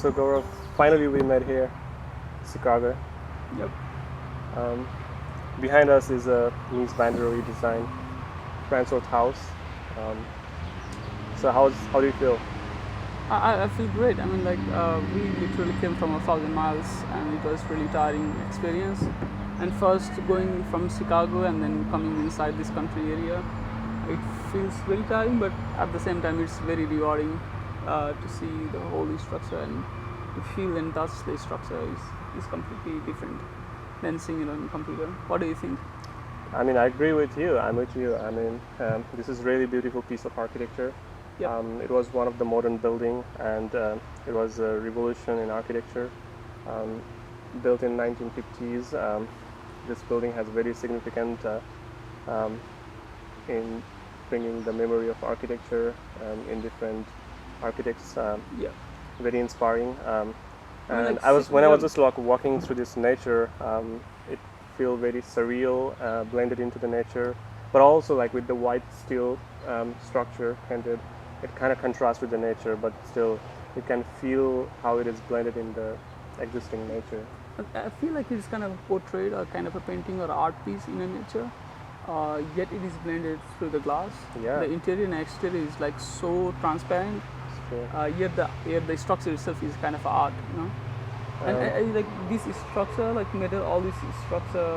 So Gaurav, finally we met here, Chicago. Yep. Um, Behind us is a Neupane redesigned Farnsworth house. Um, so how do you feel? I feel great. I mean, we literally came from 1,000 miles, and it was really tiring experience. And first going from Chicago and then coming inside this country area, it feels really tiring, but at the same time, it's very rewarding to see the whole structure and to feel and touch the structure is completely different than seeing it on computer. What do you think? I mean, I agree with you. I'm with you. I mean, this is really beautiful piece of architecture. Yep. It was one of the modern building, and it was a revolution in architecture. Um, Built in 1950s, this building has very significant um, in bringing the memory of architecture in different architects. Yeah. Very inspiring. I mean, And like, I was when I was yeah. just like walking through this nature, it feel very surreal, blended into the nature, but also like with the white steel structure painted, it kind of contrasts with the nature, but still you can feel how it is blended in the existing nature. I feel like it's kind of portrayed or kind of a painting or art piece in a nature, yet it is blended through the glass. Yeah. The interior and exterior is like so transparent, So, yet the structure itself is kind of art, you know. And I like this structure, like metal, all this structure,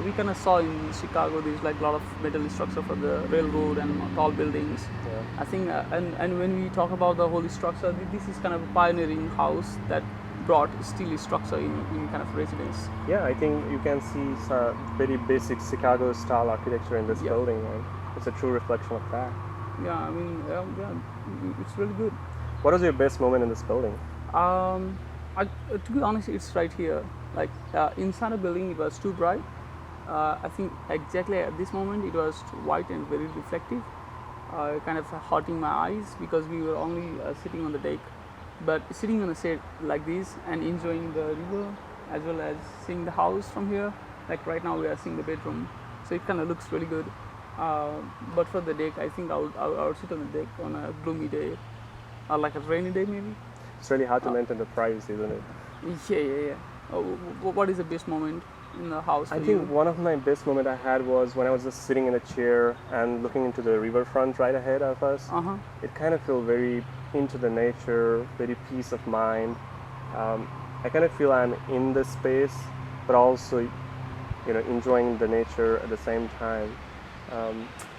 we kind of saw in Chicago. There's like a lot of metal structure for the railroad and tall buildings. yeah. I think, and when we talk about the whole structure, this is kind of a pioneering house that brought steel structure in kind of residence. Yeah, I think you can see some very basic Chicago style architecture in this Yeah. building, and it's a true reflection of that. Yeah, I mean, it's really good. What was your best moment in this building? To be honest, it's right here. Like inside the building, it was too bright. I think exactly at this moment, it was white and very reflective, kind of hurting my eyes because we were only sitting on the deck. But sitting on a set like this and enjoying the river as well as seeing the house from here, like right now we are seeing the bedroom, so it kind of looks really good. But for the deck, I think I would sit on the deck on a gloomy day or like a rainy day maybe. It's really hard to maintain the privacy, isn't it? Yeah. What is the best moment in the house for I you? think one of my best moments I had was when I was just sitting in a chair and looking into the riverfront right ahead of us. Uh-huh. It kind of feel very into the nature, very peace of mind. I kind of feel I'm in the space, but also, enjoying the nature at the same time.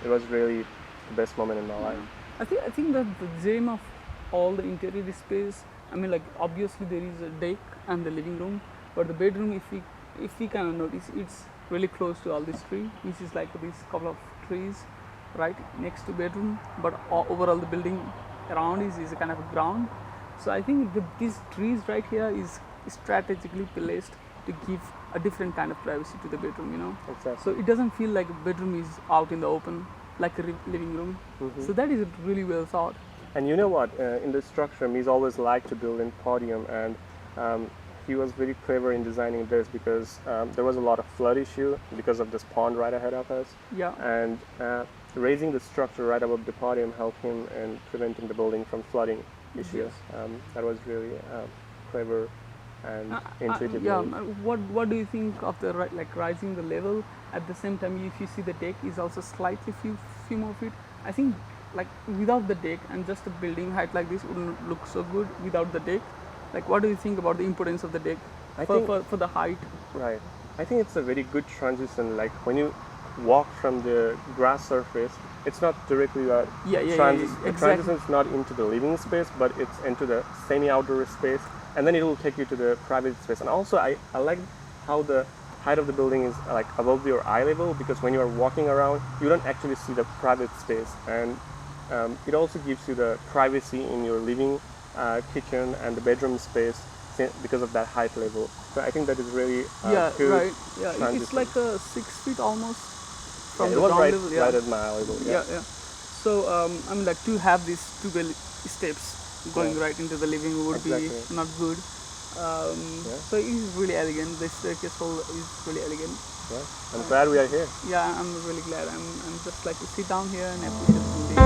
It was really the best moment in my life. I think that the gem of all the interior space. I mean, like obviously there is a deck and the living room, but the bedroom, if we kind of notice, it's really close to all this tree, which is like this couple of trees right next to bedroom. But overall, the building around is a kind of a ground. So I think these trees right here is strategically placed to give a different kind of privacy to the bedroom, you know. Exactly. So it doesn't feel like a bedroom is out in the open like a living room. So that is really well thought. And you know what? In the structure, he's always liked to build in podium, and he was very clever in designing this because there was a lot of flood issue because of this pond right ahead of us. Yeah. And raising the structure right above the podium helped him in preventing the building from flooding issues. Yes. That was really clever and intuitive. Yeah. What do you think of the rising the level at the same time? If you see the deck is also slightly few more feet. I think like without the deck and just a building height like this wouldn't look so good without the deck. Like what do you think about the importance of the deck for the height? Right. I think it's a very good transition. Like when you walk from the grass surface, it's not directly the Exactly. transition is not into the living space, but it's into the semi-outdoor space, and then it will take you to the private space. And also, I like how the height of the building is like above your eye level, because when you are walking around, you don't actually see the private space, and it also gives you the privacy in your living kitchen and the bedroom space because of that height level. So I think that is really good. Right. Yeah, transition. it's like 6 feet almost from it the was ground right, level. right at my eye level. Yeah. So I mean, like to have these two steps going right into the living room would be not good. So it is really elegant. The staircase hole is really elegant. Yeah, I'm glad we are here. Yeah, I'm really glad. I'm just like to sit down here and appreciate the day.